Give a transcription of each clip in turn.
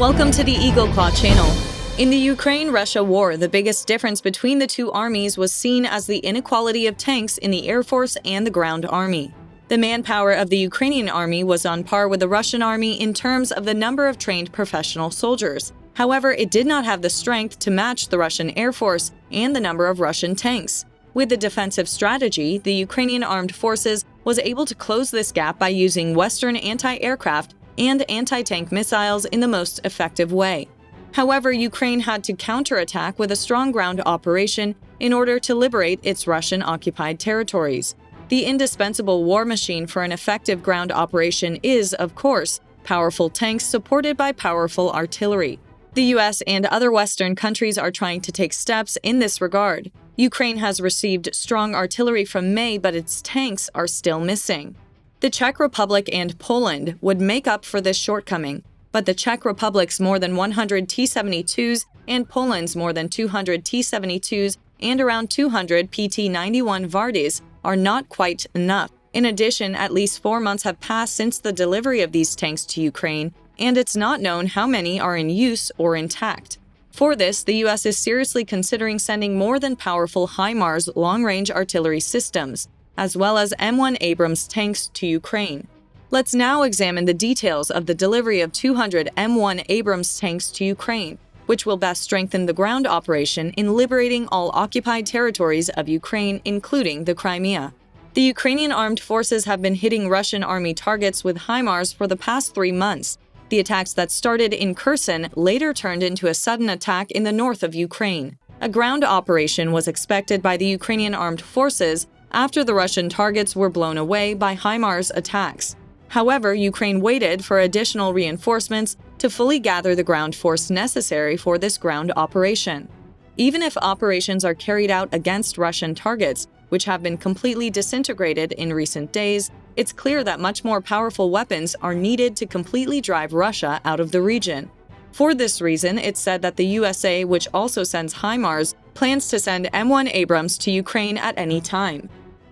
Welcome to the Eagle Claw channel. In the Ukraine-Russia war, the biggest difference between the two armies was seen as the inequality of tanks in the Air Force and the ground army. The manpower of the Ukrainian army was on par with the Russian army in terms of the number of trained professional soldiers. However, it did not have the strength to match the Russian Air Force and the number of Russian tanks. With the defensive strategy, the Ukrainian armed forces was able to close this gap by using Western anti-aircraft and anti-tank missiles in the most effective way. However, Ukraine had to counterattack with a strong ground operation in order to liberate its Russian-occupied territories. The indispensable war machine for an effective ground operation is, of course, powerful tanks supported by powerful artillery. The US and other Western countries are trying to take steps in this regard. Ukraine has received strong artillery from May, but its tanks are still missing. The Czech Republic and Poland would make up for this shortcoming, but the Czech Republic's more than 100 T-72s and Poland's more than 200 T-72s and around 200 PT-91 Vardys are not quite enough. In addition, at least 4 months have passed since the delivery of these tanks to Ukraine, and it's not known how many are in use or intact. For this, the US is seriously considering sending more than powerful HIMARS long-range artillery systems, as well as M1 Abrams tanks to Ukraine. Let's now examine the details of the delivery of 200 M1 Abrams tanks to Ukraine, which will best strengthen the ground operation in liberating all occupied territories of Ukraine, including the Crimea. The Ukrainian armed forces have been hitting Russian army targets with HIMARS for the past 3 months. The attacks that started in Kherson later turned into a sudden attack in the north of Ukraine. A ground operation was expected by the Ukrainian armed forces after the Russian targets were blown away by HIMARS attacks. However, Ukraine waited for additional reinforcements to fully gather the ground force necessary for this ground operation. Even if operations are carried out against Russian targets, which have been completely disintegrated in recent days, it's clear that much more powerful weapons are needed to completely drive Russia out of the region. For this reason, it's said that the USA, which also sends HIMARS, plans to send M1 Abrams to Ukraine at any time.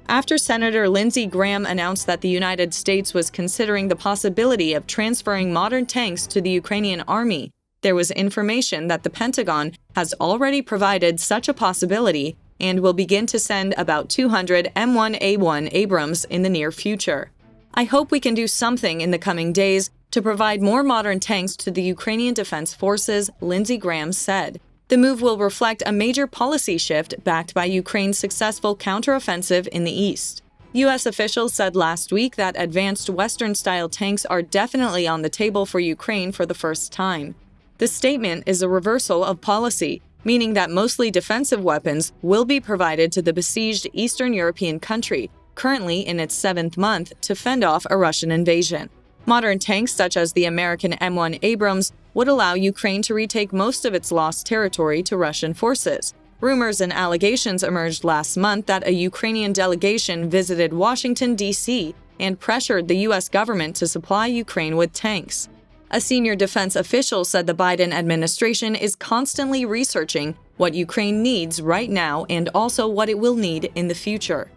After Senator Lindsey Graham announced that the United States was considering the possibility of transferring modern tanks to the Ukrainian army, there was information that the Pentagon has already provided such a possibility and will begin to send about 200 M1A1 Abrams in the near future. I hope we can do something in the coming days to provide more modern tanks to the Ukrainian Defense Forces, Lindsey Graham said. The move will reflect a major policy shift backed by Ukraine's successful counteroffensive in the east. U.S. officials said last week that advanced Western-style tanks are definitely on the table for Ukraine for the first time. The statement is a reversal of policy, meaning that mostly defensive weapons will be provided to the besieged Eastern European country, currently in its 7th month, to fend off a Russian invasion. Modern tanks such as the American M1 Abrams would allow Ukraine to retake most of its lost territory to Russian forces. Rumors and allegations emerged last month that a Ukrainian delegation visited Washington, D.C. and pressured the U.S. government to supply Ukraine with tanks. A senior defense official said the Biden administration is constantly researching what Ukraine needs right now and also what it will need in the future.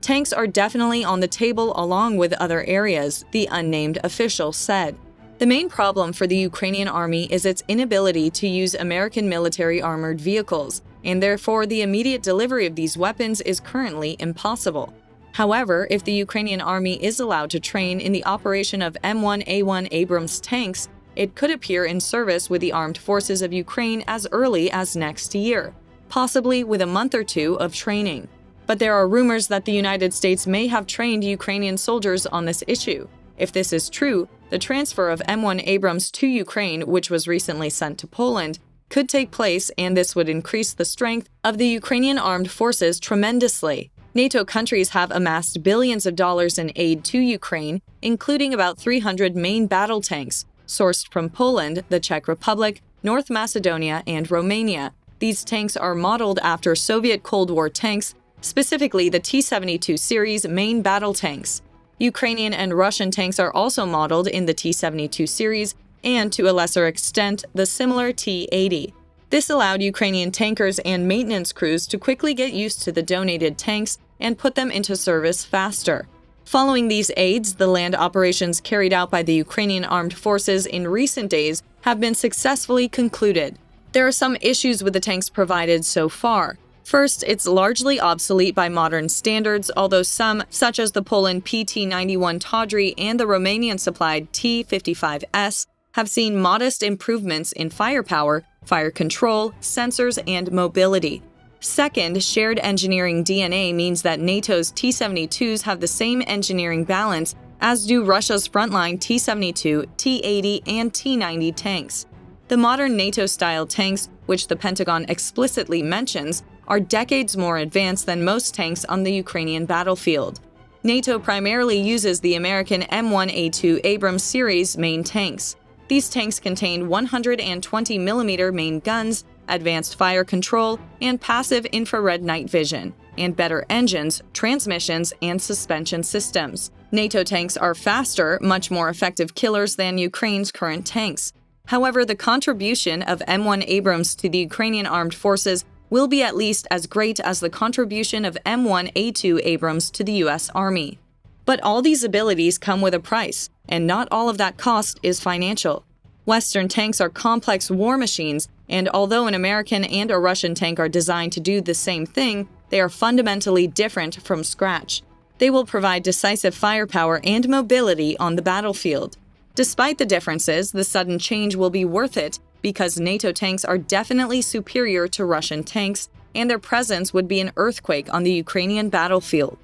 Tanks are definitely on the table along with other areas, the unnamed official said. The main problem for the Ukrainian army is its inability to use American military armored vehicles, and therefore the immediate delivery of these weapons is currently impossible. However, if the Ukrainian army is allowed to train in the operation of M1A1 Abrams tanks, it could appear in service with the armed forces of Ukraine as early as next year, possibly with a month or two of training. But there are rumors that the United States may have trained Ukrainian soldiers on this issue. If this is true, the transfer of M1 Abrams to Ukraine, which was recently sent to Poland, could take place, and this would increase the strength of the Ukrainian armed forces tremendously. NATO countries have amassed billions of dollars in aid to Ukraine, including about 300 main battle tanks, sourced from Poland, the Czech Republic, North Macedonia, and Romania. These tanks are modeled after Soviet Cold War tanks, specifically the T-72 series main battle tanks. Ukrainian and Russian tanks are also modeled in the T-72 series and, to a lesser extent, the similar T-80. This allowed Ukrainian tankers and maintenance crews to quickly get used to the donated tanks and put them into service faster. Following these aids, the land operations carried out by the Ukrainian armed forces in recent days have been successfully concluded. There are some issues with the tanks provided so far. First, it's largely obsolete by modern standards, although some, such as the Poland PT-91 Tawdry and the Romanian-supplied T-55S, have seen modest improvements in firepower, fire control, sensors, and mobility. Second, shared engineering DNA means that NATO's T-72s have the same engineering balance as do Russia's frontline T-72, T-80, and T-90 tanks. The modern NATO-style tanks, which the Pentagon explicitly mentions, are decades more advanced than most tanks on the Ukrainian battlefield. NATO primarily uses the American M1A1 Abrams series main tanks. These tanks contain 120mm main guns, advanced fire control, and passive infrared night vision, and better engines, transmissions, and suspension systems. NATO tanks are faster, much more effective killers than Ukraine's current tanks. However, the contribution of M1 Abrams to the Ukrainian armed forces will be at least as great as the contribution of M1A1 Abrams to the U.S. Army. But all these abilities come with a price, and not all of that cost is financial. Western tanks are complex war machines, and although an American and a Russian tank are designed to do the same thing, they are fundamentally different from scratch. They will provide decisive firepower and mobility on the battlefield. Despite the differences, the sudden change will be worth it because NATO tanks are definitely superior to Russian tanks, and their presence would be an earthquake on the Ukrainian battlefield.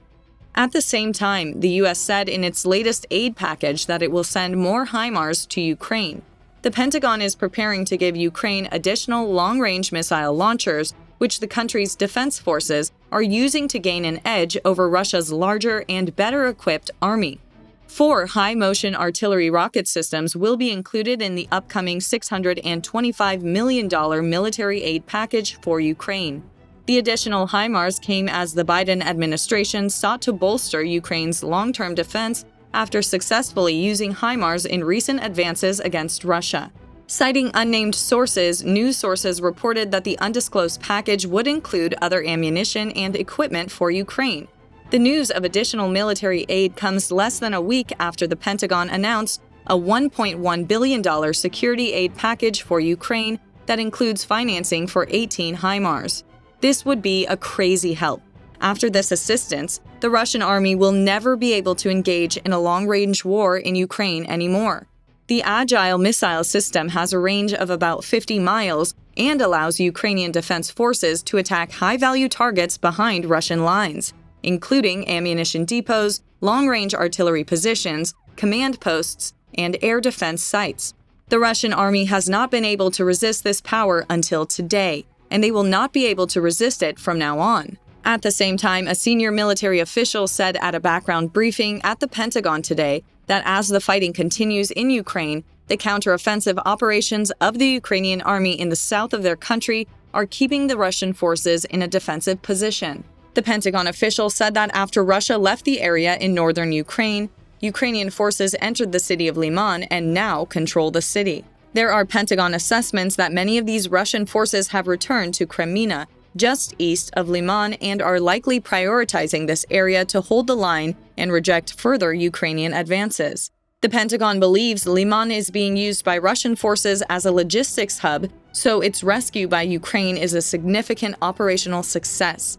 At the same time, the U.S. said in its latest aid package that it will send more HIMARS to Ukraine. The Pentagon is preparing to give Ukraine additional long-range missile launchers, which the country's defense forces are using to gain an edge over Russia's larger and better-equipped army. 4 high-motion artillery rocket systems will be included in the upcoming $625 million military aid package for Ukraine. The additional HIMARS came as the Biden administration sought to bolster Ukraine's long-term defense after successfully using HIMARS in recent advances against Russia. Citing unnamed sources, news sources reported that the undisclosed package would include other ammunition and equipment for Ukraine. The news of additional military aid comes less than a week after the Pentagon announced a $1.1 billion security aid package for Ukraine that includes financing for 18 HIMARS. This would be a crazy help. After this assistance, the Russian army will never be able to engage in a long-range war in Ukraine anymore. The Agile missile system has a range of about 50 miles and allows Ukrainian defense forces to attack high-value targets behind Russian lines, including ammunition depots, long-range artillery positions, command posts, and air defense sites. The Russian army has not been able to resist this power until today, and they will not be able to resist it from now on. At the same time, a senior military official said at a background briefing at the Pentagon today that as the fighting continues in Ukraine, the counteroffensive operations of the Ukrainian army in the south of their country are keeping the Russian forces in a defensive position. The Pentagon official said that after Russia left the area in northern Ukraine, Ukrainian forces entered the city of Liman and now control the city. There are Pentagon assessments that many of these Russian forces have returned to Kreminna, just east of Liman, and are likely prioritizing this area to hold the line and reject further Ukrainian advances. The Pentagon believes Liman is being used by Russian forces as a logistics hub, so its rescue by Ukraine is a significant operational success.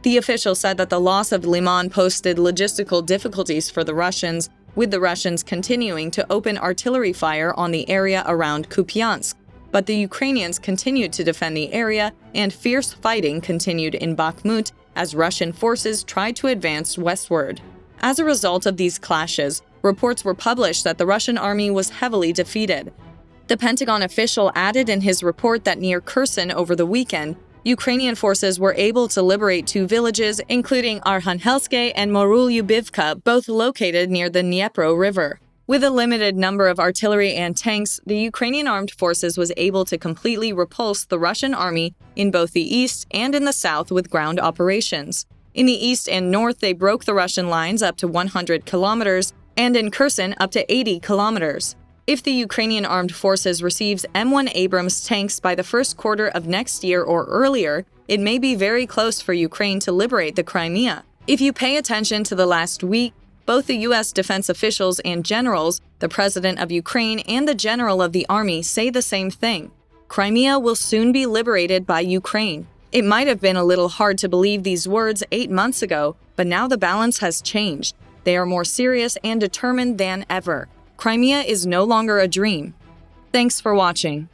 The official said that the loss of Liman posted logistical difficulties for the Russians, with the Russians continuing to open artillery fire on the area around Kupiansk. But the Ukrainians continued to defend the area, and fierce fighting continued in Bakhmut as Russian forces tried to advance westward. As a result of these clashes, reports were published that the Russian army was heavily defeated. The Pentagon official added in his report that near Kherson over the weekend, Ukrainian forces were able to liberate 2 villages, including Arkhangelsk and Morylyubivka, both located near the Dnipro River. With a limited number of artillery and tanks, the Ukrainian armed forces was able to completely repulse the Russian army in both the east and in the south with ground operations. In the east and north, they broke the Russian lines up to 100 kilometers, and in Kherson up to 80 kilometers. If the Ukrainian armed forces receives M1 Abrams tanks by the first quarter of next year or earlier, it may be very close for Ukraine to liberate the Crimea. If you pay attention to the last week, Both the U.S. defense officials and generals, the president of Ukraine and the general of the army say the same thing. Crimea will soon be liberated by Ukraine. It might have been a little hard to believe these words 8 months ago, but now the balance has changed. They are more serious and determined than ever. Crimea is no longer a dream. Thanks for watching.